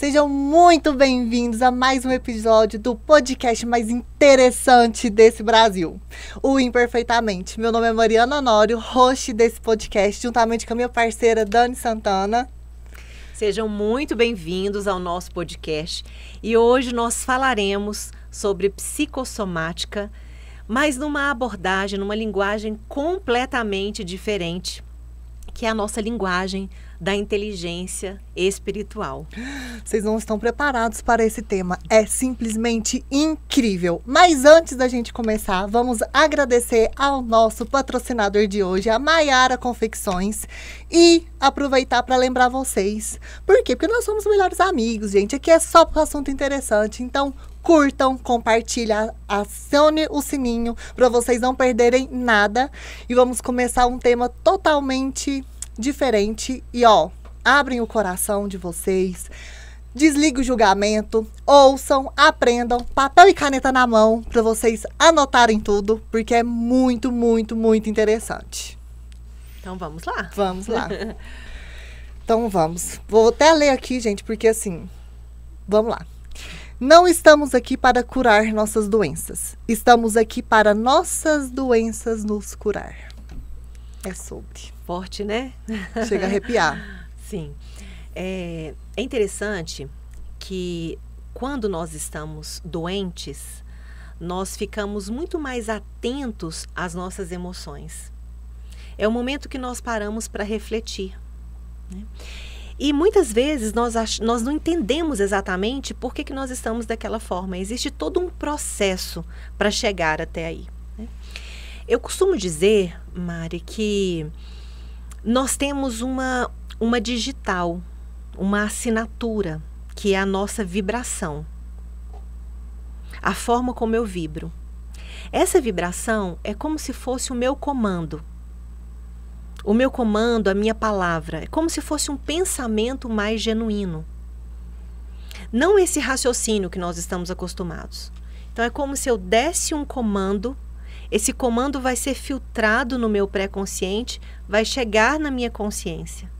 Sejam muito bem-vindos a mais um episódio do podcast mais interessante desse Brasil, o Imperfeitamente. Meu nome é Mariana Honório, host desse podcast, juntamente com a minha parceira Dani Santana. Sejam muito bem-vindos ao nosso podcast e hoje nós falaremos sobre psicossomática, mas numa abordagem, numa linguagem completamente diferente, que é a nossa linguagem da inteligência espiritual. Vocês não estão preparados para esse tema, é simplesmente incrível. Mas antes da gente começar, vamos agradecer ao nosso patrocinador de hoje, a Maiara Confecções, e aproveitar para lembrar vocês. Por quê? Porque nós somos melhores amigos, gente. Aqui é só para assunto interessante, então curtam, compartilhem, acione o sininho para vocês não perderem nada. E vamos começar um tema totalmente diferente. E abrem o coração de vocês, desligue o julgamento, ouçam, aprendam, papel e caneta na mão para vocês anotarem tudo, porque é muito, muito, muito interessante. Então vamos lá? Vamos lá. Então vamos. Vou até ler aqui, gente, porque assim, vamos lá. Não estamos aqui para curar nossas doenças. Estamos aqui para nossas doenças nos curar. É sobre. Forte, né? Chega a arrepiar. Sim. É interessante que quando nós estamos doentes, nós ficamos muito mais atentos às nossas emoções. É o momento que nós paramos para refletir, né? E muitas vezes nós não entendemos exatamente por que nós estamos daquela forma. Existe todo um processo para chegar até aí, né? Eu costumo dizer, Mari, que nós temos uma digital, uma assinatura, que é a nossa vibração. A forma como eu vibro. Essa vibração é como se fosse o meu comando. O meu comando, a minha palavra, é como se fosse um pensamento mais genuíno. Não esse raciocínio que nós estamos acostumados. Então é como se eu desse um comando, esse comando vai ser filtrado no meu pré-consciente, vai chegar na minha consciência.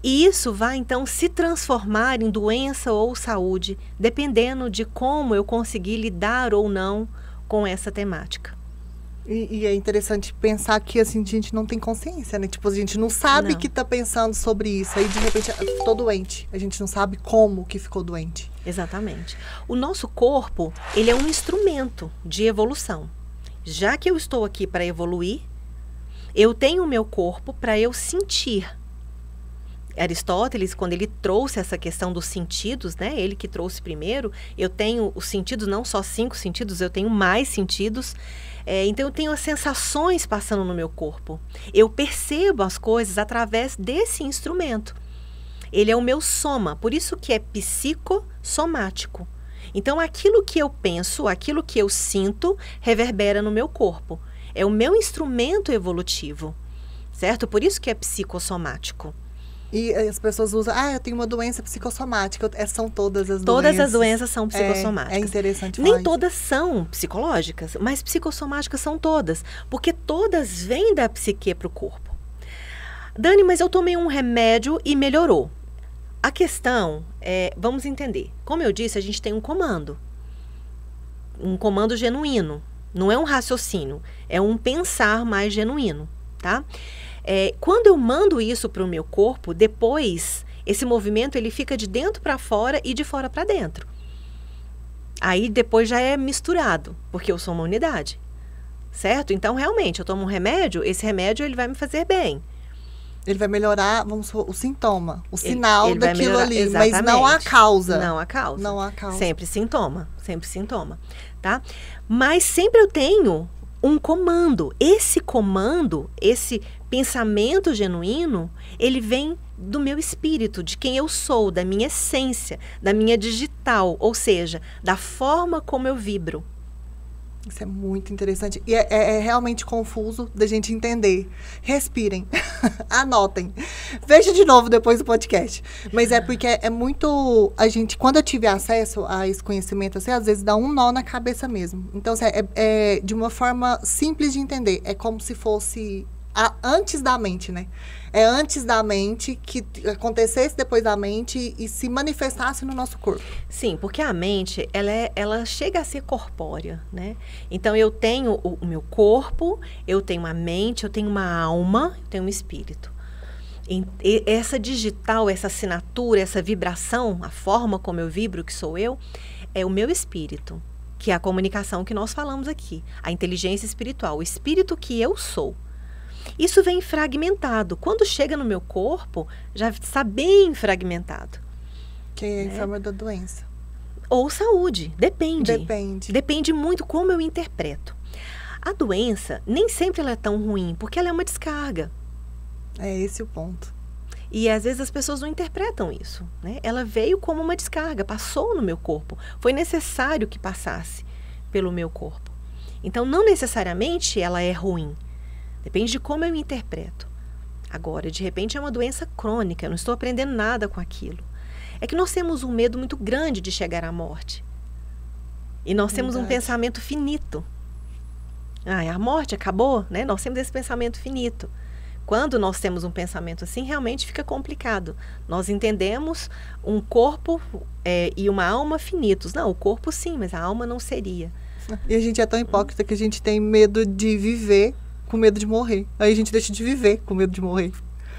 E isso vai então se transformar em doença ou saúde, dependendo de como eu conseguir lidar ou não com essa temática. E é interessante pensar que assim, a gente não tem consciência, né? Tipo, a gente não sabe que tá pensando sobre isso. Aí, de repente, ficou doente. A gente não sabe como que ficou doente. Exatamente. O nosso corpo, ele é um instrumento de evolução. Já que eu estou aqui para evoluir, eu tenho o meu corpo para eu sentir. Aristóteles, quando ele trouxe essa questão dos sentidos, né? Ele que trouxe primeiro, eu tenho os sentidos, não só 5 sentidos, eu tenho mais sentidos. Então eu tenho as sensações passando no meu corpo. Eu percebo as coisas através desse instrumento. Ele é o meu soma, por isso que é psicossomático. Então aquilo que eu penso, aquilo que eu sinto, reverbera no meu corpo. É o meu instrumento evolutivo, certo? Por isso que é psicossomático. E as pessoas usam, eu tenho uma doença psicossomática. São todas as doenças. Todas as doenças são psicossomáticas. É interessante falar Nem todas são psicológicas, mas psicossomáticas são todas, porque todas vêm da psique para o corpo. Dani, mas eu tomei um remédio e melhorou. A questão é, vamos entender. Como eu disse, a gente tem um comando genuíno. Não é um raciocínio, é um pensar mais genuíno, tá? Quando eu mando isso para o meu corpo, depois, esse movimento ele fica de dentro para fora e de fora para dentro. Aí depois já é misturado, porque eu sou uma unidade, certo? Então, realmente, eu tomo um remédio, esse remédio ele vai me fazer bem. Ele vai melhorar, vamos supor, o sintoma, o sinal ele daquilo melhorar, ali, exatamente. Mas não a causa. Não a causa. Não a causa. Sempre sintoma, tá? Mas sempre eu tenho um comando. Esse comando, esse pensamento genuíno, ele vem do meu espírito, de quem eu sou, da minha essência, da minha digital, ou seja, da forma como eu vibro. Isso é muito interessante. E é realmente confuso da gente entender. Respirem. Anotem. Veja de novo depois do podcast. Mas é porque é muito... Quando eu tive acesso a esse conhecimento, assim, às vezes dá um nó na cabeça mesmo. Então, assim, de uma forma simples de entender. É como se fosse antes da mente, né? É antes da mente que acontecesse depois da mente e se manifestasse no nosso corpo. Sim, porque a mente, ela chega a ser corpórea, né? Então, eu tenho o meu corpo, eu tenho uma mente, eu tenho uma alma, eu tenho um espírito. E essa digital, essa assinatura, essa vibração, a forma como eu vibro, que sou eu, é o meu espírito, que é a comunicação que nós falamos aqui, a inteligência espiritual, o espírito que eu sou. Isso vem fragmentado. Quando chega no meu corpo, já está bem fragmentado. Que é em forma da doença. Ou saúde, depende. Depende. Depende muito como eu interpreto. A doença, nem sempre ela é tão ruim, porque ela é uma descarga. É esse o ponto. E às vezes as pessoas não interpretam isso, né? Ela veio como uma descarga, passou no meu corpo. Foi necessário que passasse pelo meu corpo. Então, não necessariamente ela é ruim. Depende de como eu interpreto. Agora, de repente, é uma doença crônica, eu não estou aprendendo nada com aquilo. É que nós temos um medo muito grande de chegar à morte. E nós temos um pensamento finito. A morte acabou, né? Nós temos esse pensamento finito. Quando nós temos um pensamento assim, realmente fica complicado. Nós entendemos um corpo e uma alma finitos. Não, o corpo sim, mas a alma não seria. E a gente é tão hipócrita que a gente tem medo de viver com medo de morrer. Aí a gente deixa de viver com medo de morrer.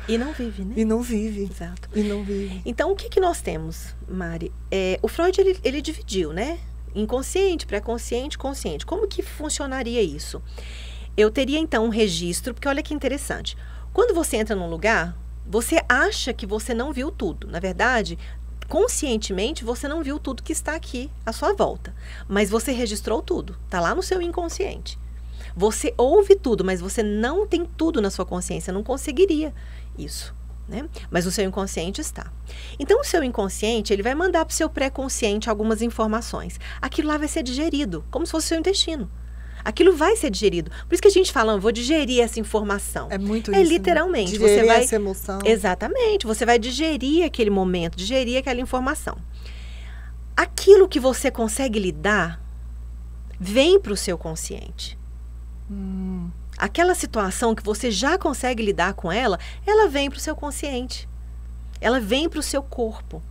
E não vive, né? E não vive. Exato. E não vive. Então, o que nós temos, Mari? O Freud, ele dividiu, né? Inconsciente, pré-consciente, consciente. Como que funcionaria isso? Eu teria, então, um registro, porque olha que interessante. Quando você entra num lugar, você acha que você não viu tudo. Na verdade, conscientemente, você não viu tudo que está aqui à sua volta. Mas você registrou tudo. Está lá no seu inconsciente. Você ouve tudo, mas você não tem tudo na sua consciência. Não conseguiria isso, né? Mas o seu inconsciente está. Então, o seu inconsciente, ele vai mandar para o seu pré-consciente algumas informações. Aquilo lá vai ser digerido, como se fosse o seu intestino. Aquilo vai ser digerido. Por isso que a gente fala, eu vou digerir essa informação. É muito isso. É Né? literalmente. Digerir você vai, essa emoção. Exatamente. Você vai digerir aquele momento, digerir aquela informação. Aquilo que você consegue lidar, vem para o seu consciente. Aquela situação que você já consegue lidar com ela, ela vem para o seu consciente. Ela vem para o seu corpo.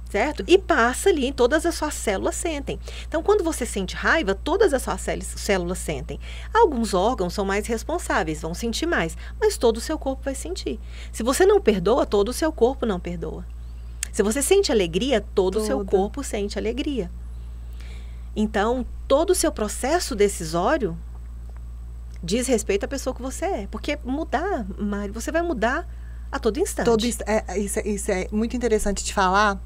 Certo? E passa ali, todas as suas células sentem. Então, quando você sente raiva, todas as suas células sentem. Alguns órgãos são mais responsáveis, vão sentir mais, mas todo o seu corpo vai sentir. Se você não perdoa, todo o seu corpo não perdoa. Se você sente alegria, todo o seu corpo sente alegria. Então, todo o seu processo decisório diz respeito à pessoa que você é. Porque mudar, Mari, você vai mudar a todo instante. Isso é muito interessante de falar,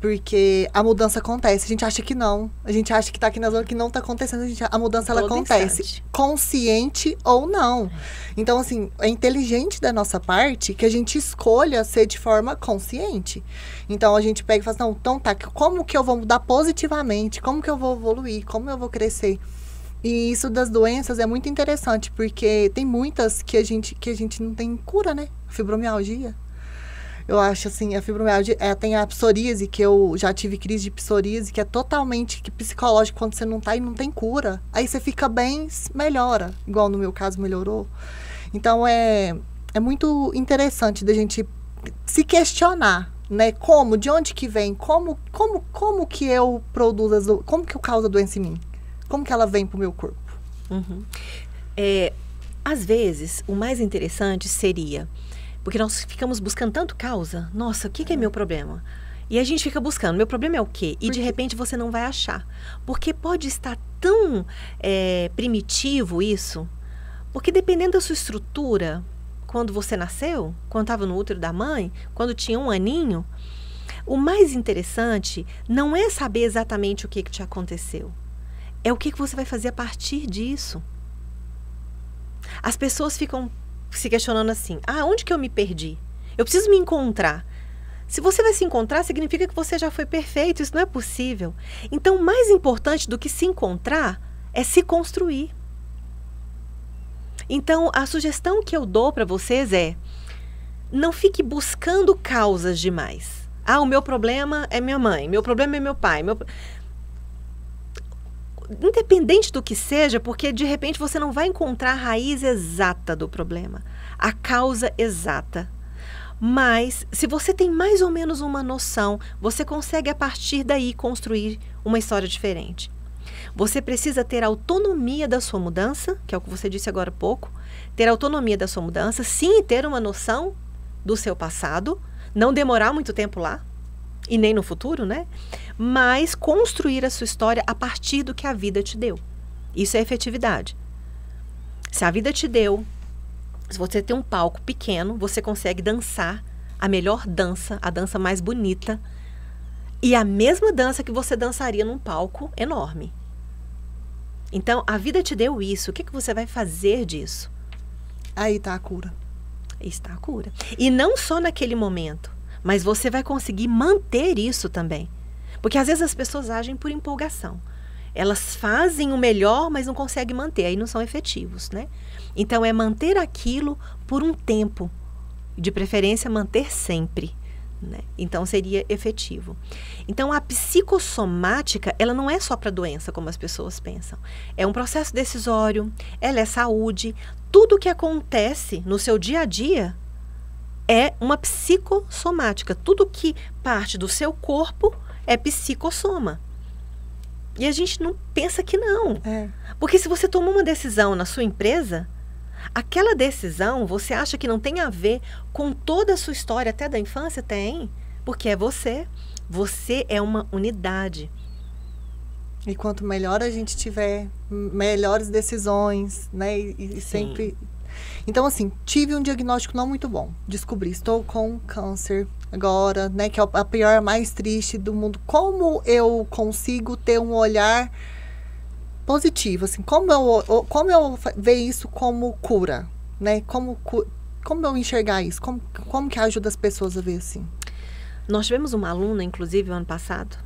porque a mudança acontece. A gente acha que não. A gente acha que está aqui na zona que não está acontecendo. A mudança ela acontece. Instante. Consciente ou não. Então, assim, é inteligente da nossa parte que a gente escolha ser de forma consciente. Então, a gente pega e fala assim, não, então tá, como que eu vou mudar positivamente? Como que eu vou evoluir? Como eu vou crescer? E isso das doenças é muito interessante, porque tem muitas que a gente não tem cura, né? Fibromialgia. Eu acho assim, a fibromialgia, tem a psoríase, que eu já tive crise de psoríase, que é totalmente psicológico quando você não tá e não tem cura. Aí você fica bem, melhora, igual no meu caso melhorou. Então é muito interessante da gente se questionar, né? Como, de onde que vem, como que eu produzo, como que eu causo a doença em mim? Como que ela vem para o meu corpo? Às vezes, o mais interessante seria, porque nós ficamos buscando tanto causa, nossa, o que é meu problema? E a gente fica buscando, meu problema é o quê? E de repente você não vai achar. Porque pode estar tão primitivo isso, porque dependendo da sua estrutura, quando você nasceu, quando estava no útero da mãe, quando tinha 1 aninho, o mais interessante não é saber exatamente o que te aconteceu. É o que você vai fazer a partir disso. As pessoas ficam se questionando assim, onde que eu me perdi? Eu preciso me encontrar. Se você vai se encontrar, significa que você já foi perfeito, isso não é possível. Então, mais importante do que se encontrar é se construir. Então, a sugestão que eu dou para vocês é, não fique buscando causas demais. O meu problema é minha mãe, meu problema é meu pai. independente do que seja, porque de repente você não vai encontrar a raiz exata do problema, a causa exata. Mas, se você tem mais ou menos uma noção, você consegue a partir daí construir uma história diferente. Você precisa ter autonomia da sua mudança, que é o que você disse agora há pouco, ter autonomia da sua mudança, sim, ter uma noção do seu passado, não demorar muito tempo lá, e nem no futuro, né? Mas construir a sua história a partir do que a vida te deu. Isso é efetividade. Se a vida te deu, se você tem um palco pequeno, você consegue dançar a melhor dança, a dança mais bonita, e a mesma dança que você dançaria num palco enorme. Então, a vida te deu isso. O que você vai fazer disso? Aí está a cura. Aí está a cura. E não só naquele momento, mas você vai conseguir manter isso também. Porque às vezes as pessoas agem por empolgação. Elas fazem o melhor, mas não conseguem manter. Aí não são efetivos, né? Então, é manter aquilo por um tempo. De preferência, manter sempre. Né? Então, seria efetivo. Então, a psicossomática, ela não é só para doença, como as pessoas pensam. É um processo decisório, ela é saúde. Tudo que acontece no seu dia a dia é uma psicossomática. Tudo que parte do seu corpo é psicossoma. E a gente não pensa que não. Porque se você tomou uma decisão na sua empresa, aquela decisão você acha que não tem a ver com toda a sua história, até da infância? Tem. Porque é você. Você é uma unidade. E quanto melhor a gente tiver, melhores decisões, né? E sempre... Então, assim, tive um diagnóstico não muito bom. Descobri, estou com câncer agora, né? Que é a pior, mais triste do mundo. Como eu consigo ter um olhar positivo, assim? Como eu ver isso como cura, né? Como eu enxergar isso? Como que ajuda as pessoas a ver assim? Nós tivemos uma aluna, inclusive, o ano passado,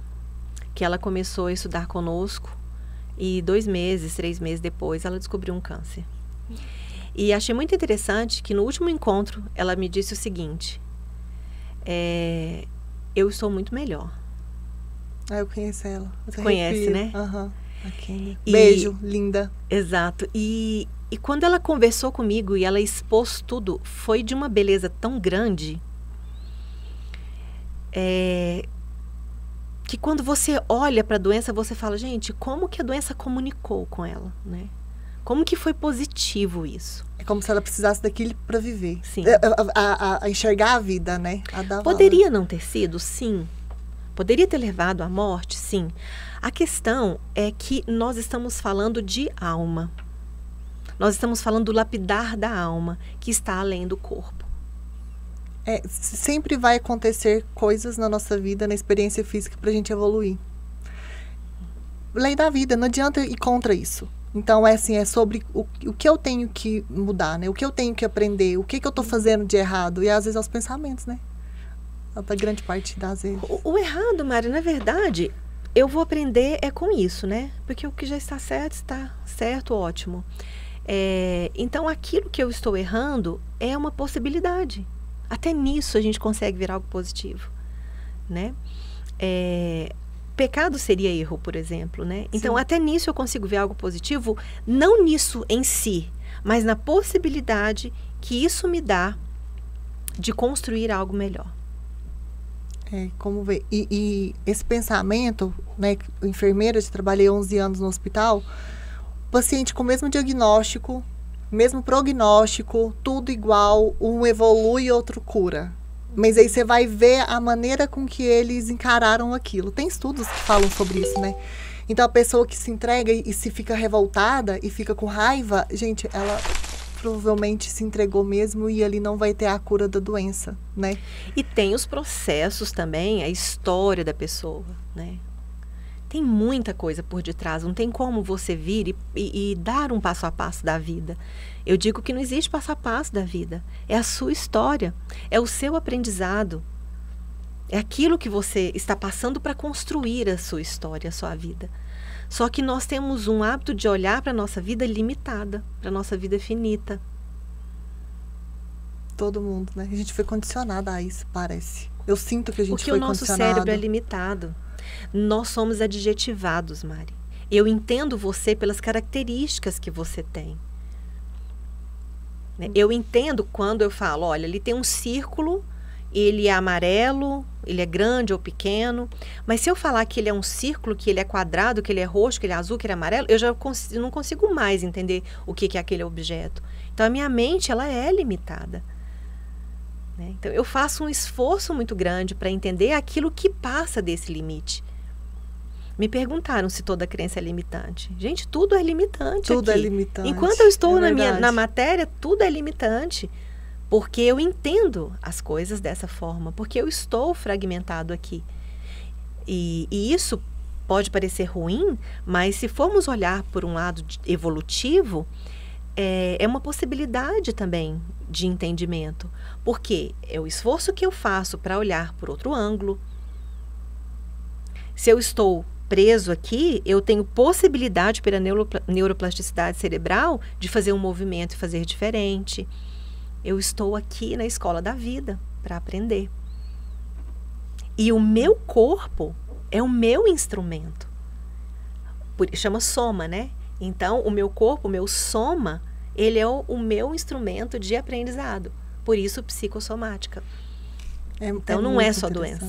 que ela começou a estudar conosco e 2 meses, 3 meses depois, ela descobriu um câncer. E achei muito interessante que no último encontro ela me disse o seguinte: eu estou muito melhor. Eu conheço ela. Você conhece, né? Aham. Beijo, linda. Exato. E quando ela conversou comigo e ela expôs tudo, foi de uma beleza tão grande que quando você olha para a doença, você fala, gente, como que a doença comunicou com ela, né? Como que foi positivo isso? É como se ela precisasse daquilo para viver. Sim. A enxergar a vida, né? Poderia não ter sido, sim. Poderia ter levado à morte, sim. A questão é que nós estamos falando de alma. Nós estamos falando do lapidar da alma, que está além do corpo. Sempre vai acontecer coisas na nossa vida, na experiência física, para a gente evoluir. Lei da vida, não adianta ir contra isso. Então, é sobre o que eu tenho que mudar, né? O que eu tenho que aprender, o que eu estou fazendo de errado. E, às vezes, aos pensamentos, né? A grande parte das vezes. O errado, Mari, na verdade, eu vou aprender com isso, né? Porque o que já está certo, ótimo. Então, aquilo que eu estou errando é uma possibilidade. Até nisso a gente consegue ver algo positivo, né? Pecado seria erro, por exemplo, né? Então, até nisso eu consigo ver algo positivo, não nisso em si, mas na possibilidade que isso me dá de construir algo melhor. Como ver. E esse pensamento, né? Enfermeira, eu trabalhei 11 anos no hospital, paciente com o mesmo diagnóstico, mesmo prognóstico, tudo igual, um evolui e outro cura. Mas aí você vai ver a maneira com que eles encararam aquilo. Tem estudos que falam sobre isso, né? Então, a pessoa que se entrega e se fica revoltada e fica com raiva, gente, ela provavelmente se entregou mesmo e ali não vai ter a cura da doença, né? E tem os processos também, a história da pessoa, né? Tem muita coisa por detrás, não tem como você vir e dar um passo a passo da vida. Eu digo que não existe passo a passo da vida. É a sua história, é o seu aprendizado. É aquilo que você está passando para construir a sua história, a sua vida. Só que nós temos um hábito de olhar para a nossa vida limitada, para a nossa vida finita. Todo mundo, né? A gente foi condicionada a isso, parece. Eu sinto que a gente Porque foi o nosso condicionado. cérebro é limitado. Nós somos adjetivados, Mari. Eu entendo você pelas características que você tem. Né? Eu entendo quando eu falo, olha, ali tem um círculo, ele é amarelo, ele é grande ou pequeno, mas se eu falar que ele é um círculo, que ele é quadrado, que ele é roxo, que ele é azul, que ele é amarelo, eu já não consigo mais entender o que é aquele objeto. Então, a minha mente, ela é limitada. Né? Então, eu faço um esforço muito grande para entender aquilo que passa desse limite. Me perguntaram se toda crença é limitante. Gente, tudo é limitante Tudo aqui. é limitante. Enquanto eu estou É na verdade. matéria, tudo é limitante. Porque eu entendo as coisas dessa forma. Porque eu estou fragmentado aqui. E isso pode parecer ruim, mas se formos olhar por um lado evolutivo, é uma possibilidade também de entendimento. Porque é o esforço que eu faço para olhar por outro ângulo. Se eu estou preso aqui, eu tenho possibilidade pela neuroplasticidade cerebral de fazer um movimento e fazer diferente. Eu estou aqui na escola da vida para aprender. E o meu corpo é o meu instrumento. Chama soma, né? Então, o meu corpo, o meu soma, ele é o meu instrumento de aprendizado. Por isso, psicossomática. Então, não é só doença.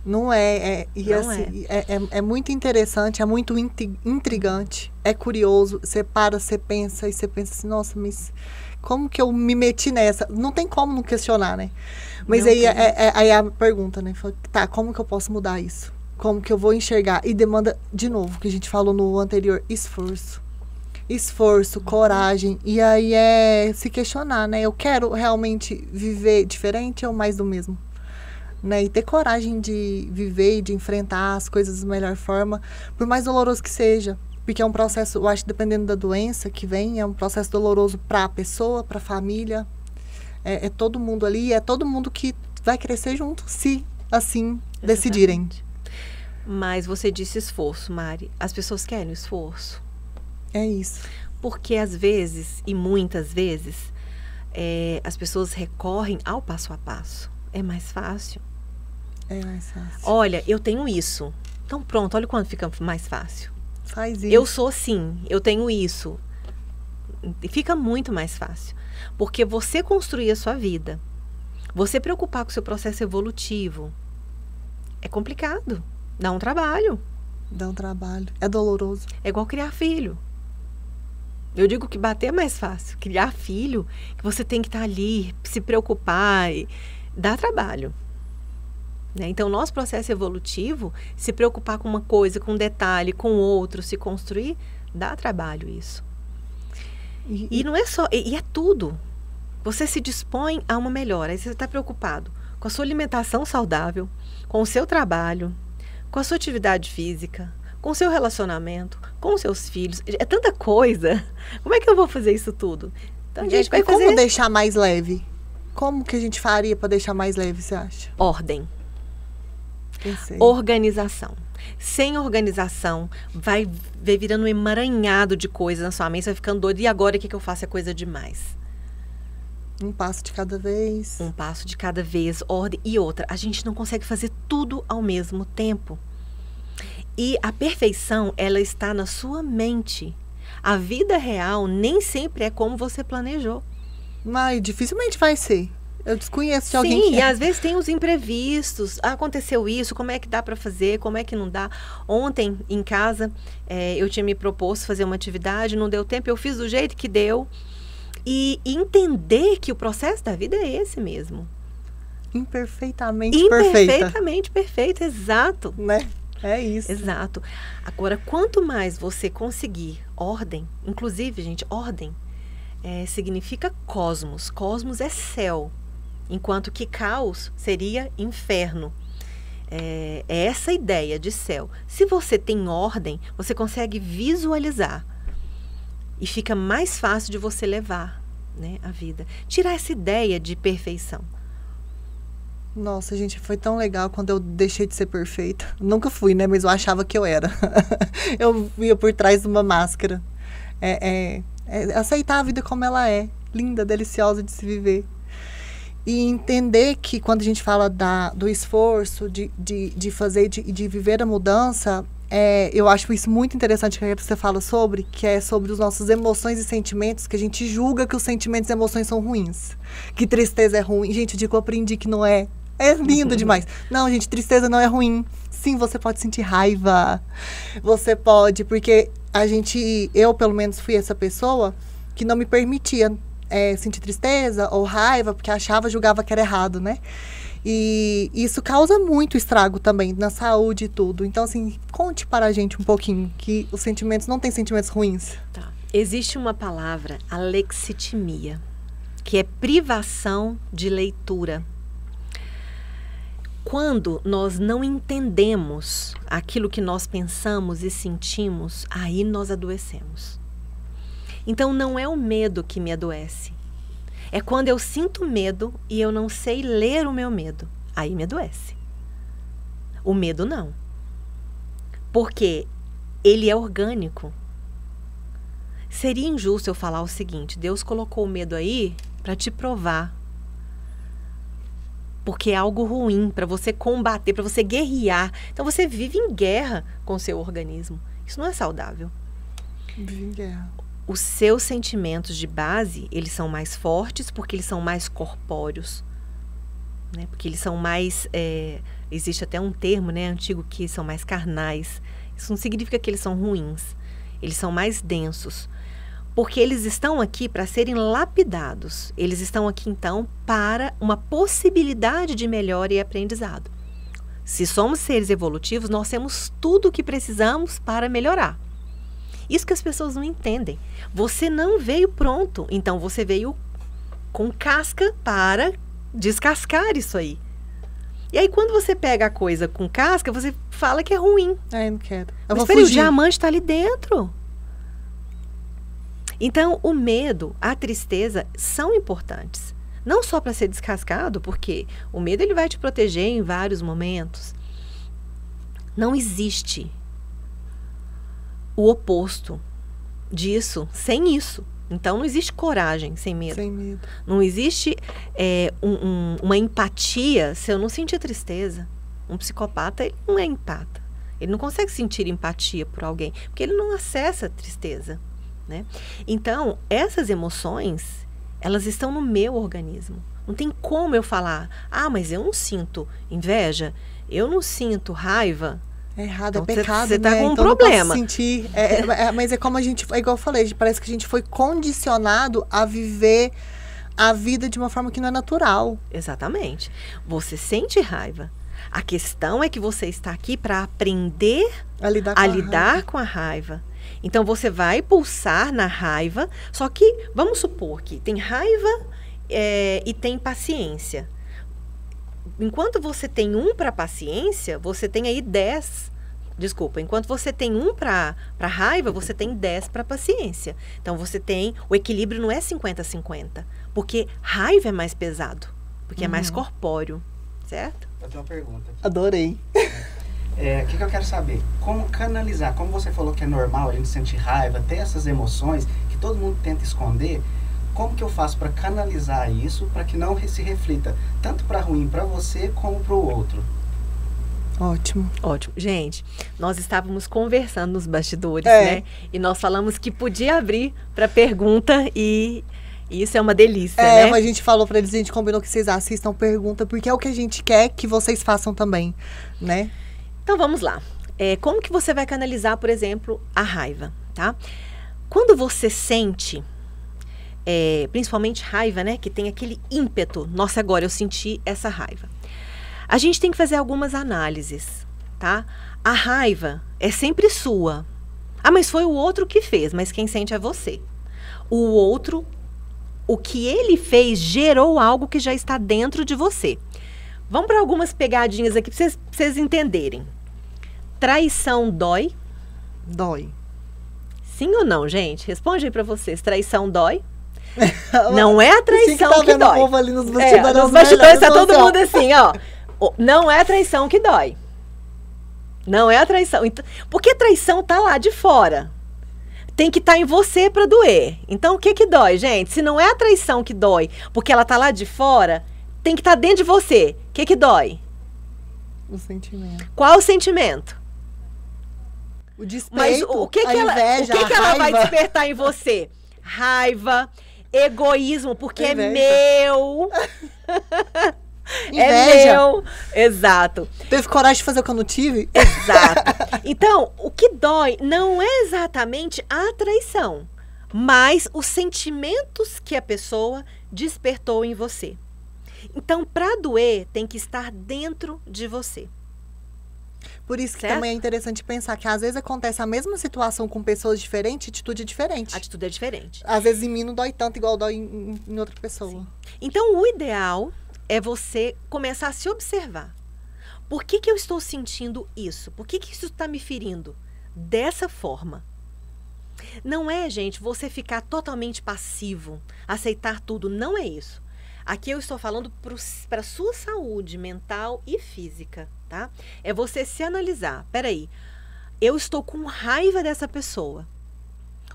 Não é, Não assim, é muito interessante, é muito intrigante, é curioso. Você para, você pensa e você pensa assim, nossa, mas como que eu me meti nessa? Não tem como não questionar, né? Mas Não aí, tem. aí a pergunta, né? Tá, como que eu posso mudar isso? Como que eu vou enxergar? E demanda, de novo, que a gente falou no anterior, esforço. Esforço, coragem. E aí é se questionar, né? Eu quero realmente viver diferente ou mais do mesmo? Né? E ter coragem de viver e de enfrentar as coisas da melhor forma, por mais doloroso que seja. Porque é um processo, eu acho, dependendo da doença que vem, é um processo doloroso para a pessoa, para a família. É todo mundo ali, é todo mundo que vai crescer junto, se assim decidirem. Exatamente. Mas você disse esforço, Mari. As pessoas querem o esforço. É isso. Porque às vezes, e muitas vezes, as pessoas recorrem ao passo a passo. É mais fácil. É mais fácil. Olha, eu tenho isso. Então pronto, olha quando fica mais fácil. Faz isso. Eu sou assim, eu tenho isso. E fica muito mais fácil. Porque você construir a sua vida, você preocupar com o seu processo evolutivo, é complicado. Dá um trabalho. Dá um trabalho. É doloroso. É igual criar filho. Eu digo que bater é mais fácil. Criar filho, que você tem que estar ali, se preocupar, dá trabalho. Né? Então, nosso processo evolutivo, se preocupar com uma coisa, com um detalhe, com outro, se construir, dá trabalho isso. E não é só, e é tudo. Você se dispõe a uma melhora. Aí você está preocupado com a sua alimentação saudável, com o seu trabalho, com a sua atividade física, com o seu relacionamento, com os seus filhos. É tanta coisa. Como é que eu vou fazer isso tudo? Então, a gente vai fazer... Como deixar mais leve? Como que a gente faria para deixar mais leve, você acha? Ordem. Pensei. Organização. Sem organização, vai virando um emaranhado de coisas na sua mente, você vai ficando doido. E agora o que eu faço? É coisa demais. Um passo de cada vez. Um passo de cada vez, ordem. E outra, a gente não consegue fazer tudo ao mesmo tempo. E a perfeição, ela está na sua mente. A vida real nem sempre é como você planejou. Mas dificilmente vai ser. Eu desconheço de alguém Sim, que e às vezes tem os imprevistos. Aconteceu isso, como é que dá para fazer, como é que não dá. Ontem, em casa, eu tinha me proposto fazer uma atividade, não deu tempo, eu fiz do jeito que deu. E entender que o processo da vida é esse mesmo. Imperfeitamente perfeita. Imperfeitamente perfeito, exato. Né? É isso. Exato. Agora, quanto mais você conseguir ordem, inclusive, gente, ordem significa cosmos. Cosmos é céu. Enquanto que caos seria inferno. É essa ideia de céu. Se você tem ordem, você consegue visualizar. E fica mais fácil de você levar, né, a vida. Tirar essa ideia de perfeição. Nossa, gente, foi tão legal quando eu deixei de ser perfeita. Nunca fui, né? Mas eu achava que eu era. Eu via por trás de uma máscara. Aceitar a vida como ela é. Linda, deliciosa de se viver. E entender que quando a gente fala do esforço, de fazer, de viver a mudança, eu acho isso muito interessante que você fala sobre, que é sobre os nossos emoções e sentimentos, que a gente julga que os sentimentos e emoções são ruins. Que tristeza é ruim. Gente, o dia que eu aprendi que não é. É lindo demais. Não, gente, tristeza não é ruim. Sim, você pode sentir raiva. Você pode, porque eu pelo menos fui essa pessoa que não me permitia sentir tristeza ou raiva, porque julgava que era errado, né? E isso causa muito estrago também na saúde e tudo. Então, assim, conte para a gente um pouquinho que os sentimentos não têm sentimentos ruins. Tá. Existe uma palavra, alexitimia, que é privação de leitura. Quando nós não entendemos aquilo que nós pensamos e sentimos, aí nós adoecemos. Então, não é o medo que me adoece. É quando eu sinto medo e eu não sei ler o meu medo. Aí me adoece. O medo não. Porque ele é orgânico. Seria injusto eu falar o seguinte: Deus colocou o medo aí para te provar. Porque é algo ruim para você combater, para você guerrear. Então você vive em guerra com o seu organismo. Isso não é saudável. Vive em guerra. Os seus sentimentos de base, eles são mais fortes porque eles são mais corpóreos, né? Porque eles são mais, existe até um termo, né, antigo, que são mais carnais. Isso não significa que eles são ruins, eles são mais densos, porque eles estão aqui para serem lapidados. Eles estão aqui, então, para uma possibilidade de melhora e aprendizado. Se somos seres evolutivos, nós temos tudo o que precisamos para melhorar. Isso que as pessoas não entendem. Você não veio pronto, então você veio com casca para descascar isso aí. E aí quando você pega a coisa com casca, você fala que é ruim. Eu não quero. Mas peraí, o diamante está ali dentro. Então o medo, a tristeza são importantes. Não só para ser descascado, porque o medo ele vai te proteger em vários momentos. Não existe o oposto disso sem isso. Então, não existe coragem sem medo. Sem medo. Não existe uma empatia se eu não sentir tristeza. Um psicopata, ele não é empata. Ele não consegue sentir empatia por alguém, porque ele não acessa a tristeza, né? Então, essas emoções, elas estão no meu organismo. Não tem como eu falar, mas eu não sinto inveja, eu não sinto raiva. É errado, então, é pecado, você tá né? com um então problema. Não posso sentir. Mas é como a gente, igual eu falei, parece que a gente foi condicionado a viver a vida de uma forma que não é natural. Exatamente. Você sente raiva. A questão é que você está aqui para aprender a lidar com a raiva. Então, você vai pulsar na raiva, só que, vamos supor que tem raiva e tem paciência. Enquanto você tem 1 para paciência, você tem aí 10. Desculpa, enquanto você tem 1 para raiva, você tem 10 para paciência. Então, você tem... O equilíbrio não é 50-50. Porque raiva é mais pesado. Porque é mais corpóreo. Certo? Eu tenho uma pergunta aqui. Adorei. O que eu quero saber? Como canalizar? Como você falou que é normal a gente sentir raiva, ter essas emoções que todo mundo tenta esconder. Como que eu faço para canalizar isso para que não se reflita tanto para ruim para você como para o outro? Ótimo. Ótimo. Gente, nós estávamos conversando nos bastidores, né? E nós falamos que podia abrir para pergunta e isso é uma delícia, né? Mas a gente falou para eles, a gente combinou que vocês assistam pergunta, porque é o que a gente quer que vocês façam também, né? Então vamos lá. Como que você vai canalizar, por exemplo, a raiva, tá? Quando você sente... principalmente raiva, né? Que tem aquele ímpeto. Nossa, agora eu senti essa raiva. A gente tem que fazer algumas análises, tá? A raiva é sempre sua. Mas foi o outro que fez, mas quem sente é você. O outro, o que ele fez, gerou algo que já está dentro de você. Vamos para algumas pegadinhas aqui para vocês entenderem. Traição dói? Dói. Sim ou não, gente? Responde aí para vocês. Traição dói? Não é a traição que dói. O povo ali nos bastidores, nos bastidores tá todo mundo assim, ó. Não é a traição que dói. Não é a traição. Então, porque a traição tá lá de fora. Tem que estar em você para doer. Então, o que dói, gente? Se não é a traição que dói, porque ela tá lá de fora, tem que estar dentro de você. O que dói? O sentimento. Qual o sentimento? O despeito, Mas o que a inveja, o que a ela vai raiva. despertar em você? Raiva, egoísmo, porque é Inveja. meu. É Inveja. meu. Exato. Teve coragem de fazer o que eu não tive? Exato. Então, o que dói não é exatamente a traição, mas os sentimentos que a pessoa despertou em você. Então, para doer, tem que estar dentro de você. Por isso que Certo? também é interessante pensar que às vezes acontece a mesma situação com pessoas diferentes, atitude é diferente. A atitude é diferente. Às vezes em mim não dói tanto igual dói em outra pessoa. Então, o ideal é você começar a se observar. Por que eu estou sentindo isso? Por que isso está me ferindo dessa forma? Não é, gente, você ficar totalmente passivo, aceitar tudo. Não é isso. Aqui eu estou falando para a sua saúde mental e física, tá? É você se analisar. Peraí, eu estou com raiva dessa pessoa.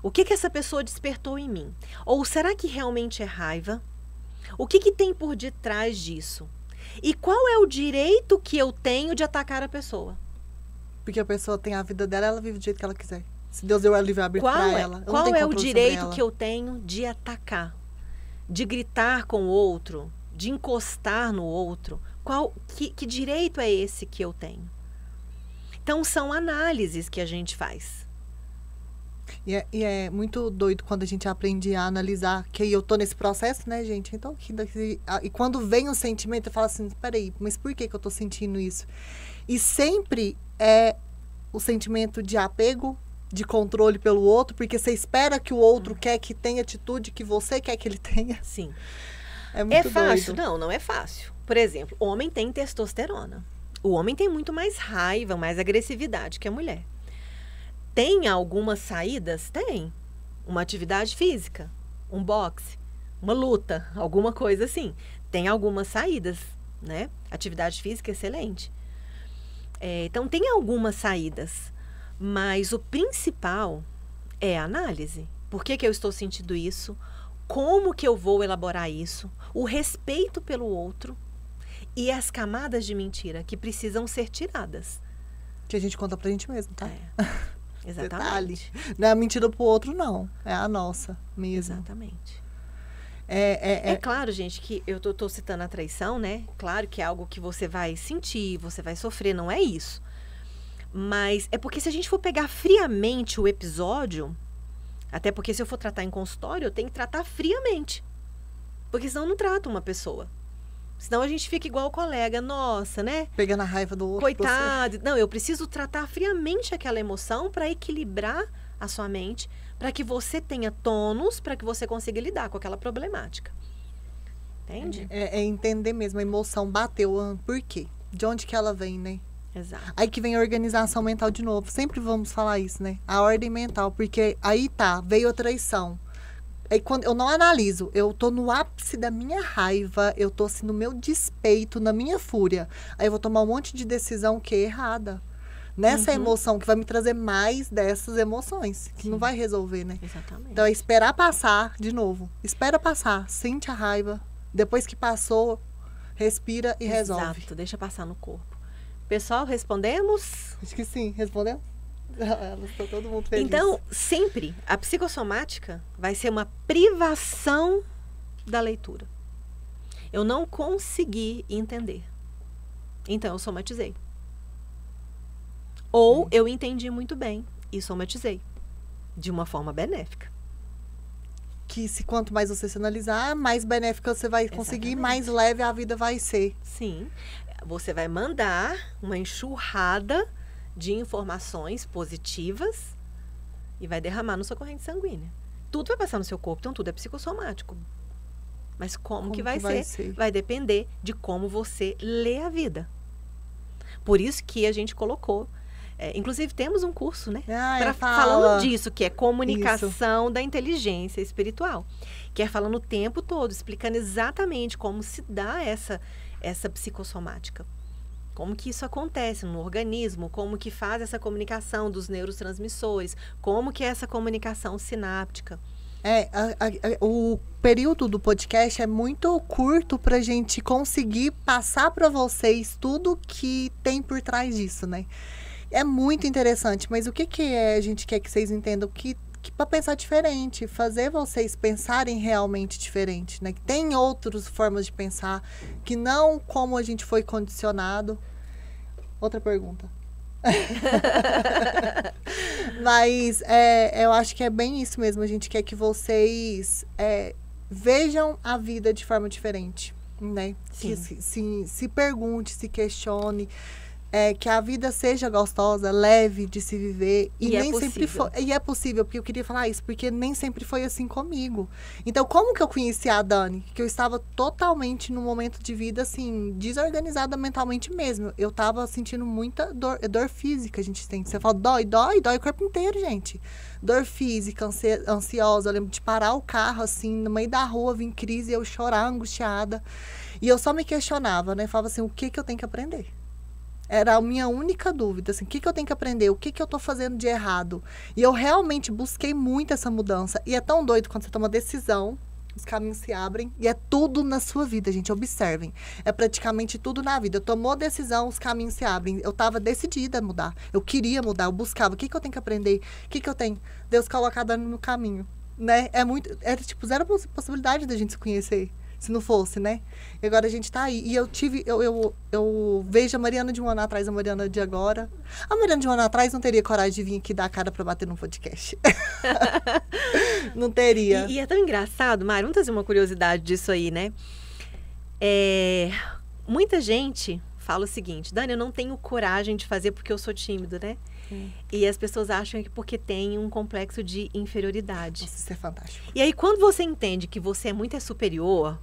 O que essa pessoa despertou em mim? Ou será que realmente é raiva? O que tem por detrás disso? E qual é o direito que eu tenho de atacar a pessoa? Porque a pessoa tem a vida dela, ela vive do jeito que ela quiser. Se Deus deu o livre-arbítrio pra ela. Eu não Qual tenho é o controle sobre direito ela. que eu tenho de atacar? De gritar com o outro? De encostar no outro? Que direito é esse que eu tenho? Então, são análises que a gente faz. E é muito doido quando a gente aprende a analisar, que aí eu tô nesse processo, né, gente? Então, e quando vem o sentimento, eu falo assim, peraí, mas por que eu tô sentindo isso? E sempre é o sentimento de apego, de controle pelo outro, porque você espera que o outro quer que tenha atitude que você quer que ele tenha. Sim. É muito É fácil? doido. Não é fácil. Por exemplo, o homem tem testosterona. O homem tem muito mais raiva, mais agressividade que a mulher. Tem algumas saídas? Tem. Uma atividade física, um boxe, uma luta, alguma coisa assim. Tem algumas saídas, né? Atividade física é excelente. Então, tem algumas saídas. Mas o principal é a análise. Por que eu estou sentindo isso? Como que eu vou elaborar isso? O respeito pelo outro e as camadas de mentira que precisam ser tiradas. Que a gente conta pra gente mesmo, tá? Exatamente. Detalhe. Não é a mentira pro outro, não. É a nossa mesmo. Exatamente. É claro, gente, que eu tô citando a traição, né? Claro que é algo que você vai sentir, você vai sofrer, não é isso. Mas é porque se a gente for pegar friamente o episódio, até porque se eu for tratar em consultório, eu tenho que tratar friamente. Porque senão eu não trato uma pessoa. Senão a gente fica igual o colega, nossa, né? Pegando a raiva do outro. Coitado. Não, eu preciso tratar friamente aquela emoção para equilibrar a sua mente, para que você tenha tônus, para que você consiga lidar com aquela problemática. Entende? É entender mesmo, a emoção bateu, por quê? De onde que ela vem, né? Exato. Aí que vem a organização mental de novo. Sempre vamos falar isso, né? A ordem mental, porque aí veio a traição. Aí quando eu não analiso, eu tô no ápice da minha raiva, eu tô assim no meu despeito, na minha fúria. Aí eu vou tomar um monte de decisão que é errada. Nessa emoção, que vai me trazer mais dessas emoções, que não vai resolver, né? Exatamente. Então é esperar passar de novo. Espera passar, sente a raiva. Depois que passou, respira e resolve. Exato, deixa passar no corpo. Pessoal, respondemos? Acho que sim, respondeu? Elas estão todo mundo feliz. Então, sempre, a psicossomática vai ser uma privação da leitura. Eu não consegui entender. Então, eu somatizei. Ou eu entendi muito bem e somatizei. De uma forma benéfica. Que se quanto mais você se analisar, mais benéfica você vai conseguir, Exatamente. mais leve a vida vai ser. Sim. Você vai mandar uma enxurrada de informações positivas e vai derramar na sua corrente sanguínea. Tudo vai passar no seu corpo, então tudo é psicossomático. Mas como que vai ser? Vai depender de como você lê a vida. Por isso que a gente colocou. Inclusive, temos um curso, né? Falando disso, que é comunicação da inteligência espiritual. Que é falando o tempo todo, explicando exatamente como se dá essa psicossomática. Como que isso acontece no organismo, como que faz essa comunicação dos neurotransmissores, como que é essa comunicação sináptica. O período do podcast é muito curto para a gente conseguir passar para vocês tudo que tem por trás disso, né? É muito interessante, mas o que a gente quer que vocês entendam? Que para pensar diferente, fazer vocês pensarem realmente diferente, né? Que tem outras formas de pensar, que não como a gente foi condicionado. Outra pergunta. Mas eu acho que é bem isso mesmo. A gente quer que vocês vejam a vida de forma diferente, né? Que se pergunte, se questione. Que a vida seja gostosa, leve de se viver. E nem sempre foi. E é possível, porque eu queria falar isso, porque nem sempre foi assim comigo. Então, como que eu conheci a Dani? Que eu estava totalmente num momento de vida, assim, desorganizada mentalmente mesmo. Eu estava sentindo muita dor física, a gente tem. Você fala, dói o corpo inteiro, gente. Dor física, ansiosa. Eu lembro de parar o carro, assim, no meio da rua, vir em crise, eu chorar, angustiada. E eu só me questionava, né? Falava assim, o que eu tenho que aprender? Era a minha única dúvida, assim, o que eu tenho que aprender? O que eu tô fazendo de errado? E eu realmente busquei muito essa mudança. E é tão doido quando você toma decisão, os caminhos se abrem. E é tudo na sua vida, gente, observem. É praticamente tudo na vida. Tomou decisão, os caminhos se abrem. Eu tava decidida a mudar. Eu queria mudar, eu buscava. O que eu tenho que aprender? O que eu tenho? Deus colocado no meu caminho, né? Era tipo zero possibilidade da gente se conhecer. Se não fosse, né? E agora a gente tá aí. E eu vejo a Mariana de um ano atrás, a Mariana de agora. A Mariana de um ano atrás não teria coragem de vir aqui dar a cara pra bater num podcast. Não teria. E é tão engraçado, Mari, vamos trazer uma curiosidade disso aí, né? Muita gente fala o seguinte, Dani, eu não tenho coragem de fazer porque eu sou tímido, né? E as pessoas acham que porque tem um complexo de inferioridade. Nossa, isso é fantástico. E aí, quando você entende que você é muito superior,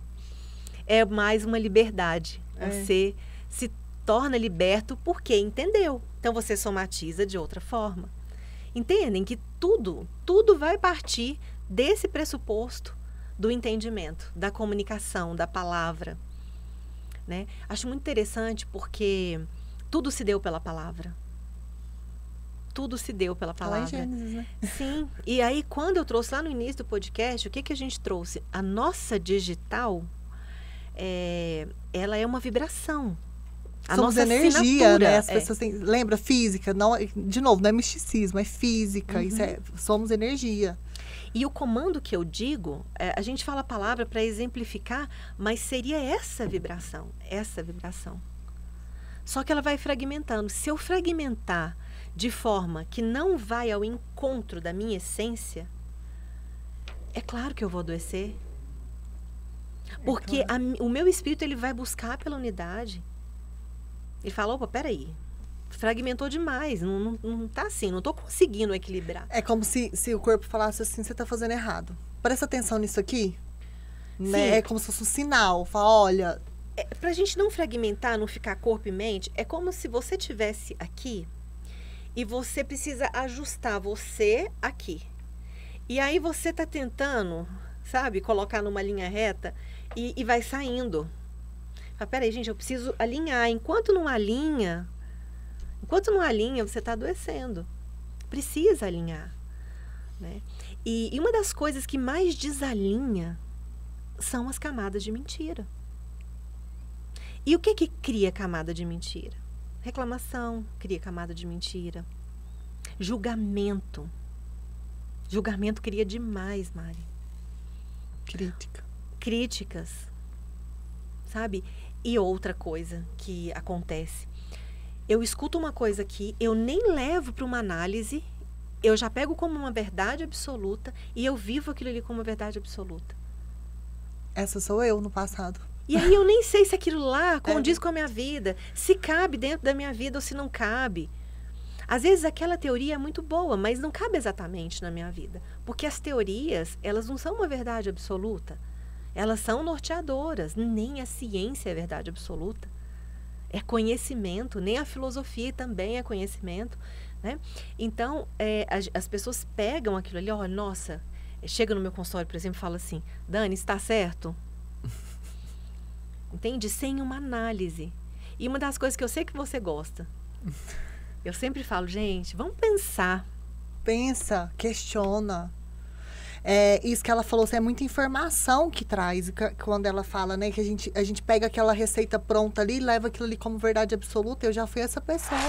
é mais uma liberdade. Você se torna liberto porque entendeu. Então, você somatiza de outra forma. Entendem que tudo vai partir desse pressuposto do entendimento, da comunicação, da palavra, né? Acho muito interessante porque tudo se deu pela palavra. Tudo se deu pela palavra. Lá em Gênesis, né? Sim. E aí, quando eu trouxe lá no início do podcast, o que a gente trouxe? A nossa digital, ela é uma vibração. A Somos nossa energia, né? As pessoas têm, lembra, física. Não, de novo, não é misticismo, é física. Isso somos energia. E o comando que eu digo, a gente fala a palavra para exemplificar, mas seria essa vibração. Só que ela vai fragmentando. Se eu fragmentar de forma que não vai ao encontro da minha essência, é claro que eu vou adoecer. Porque o meu espírito, ele vai buscar pela unidade. Ele fala, opa, peraí, fragmentou demais, não tá assim, não tô conseguindo equilibrar. É como se o corpo falasse assim, você tá fazendo errado. Presta atenção nisso aqui. Né? É como se fosse um sinal. Fala, olha... Pra gente não fragmentar, não ficar corpo e mente, é como se você tivesse aqui e você precisa ajustar você aqui. E aí você tá tentando, sabe, colocar numa linha reta e vai saindo. Fala, peraí, gente, eu preciso alinhar. Enquanto não alinha, você tá adoecendo. Precisa alinhar, né? E uma das coisas que mais desalinha são as camadas de mentira. E o que cria camada de mentira? Reclamação cria camada de mentira. Julgamento. Julgamento cria demais, Mari. Críticas. Sabe? E outra coisa que acontece. Eu escuto uma coisa aqui, eu nem levo para uma análise, eu já pego como uma verdade absoluta e eu vivo aquilo ali como uma verdade absoluta. Essa sou eu no passado. E aí eu nem sei se aquilo lá condiz com a minha vida, se cabe dentro da minha vida ou se não cabe. Às vezes aquela teoria é muito boa, mas não cabe exatamente na minha vida. Porque as teorias, elas não são uma verdade absoluta. Elas são norteadoras. Nem a ciência é verdade absoluta. É conhecimento, nem a filosofia também é conhecimento, né? Então, as pessoas pegam aquilo ali, olha, nossa, chega no meu consultório, por exemplo, e fala assim, Dani, está certo? Entende? Sem uma análise. E uma das coisas que eu sei que você gosta, eu sempre falo, gente, vamos pensar. Pensa, questiona. Isso que ela falou, assim, é muita informação que traz. Quando ela fala, né, que a gente pega aquela receita pronta ali e leva aquilo ali como verdade absoluta. Eu já fui essa pessoa.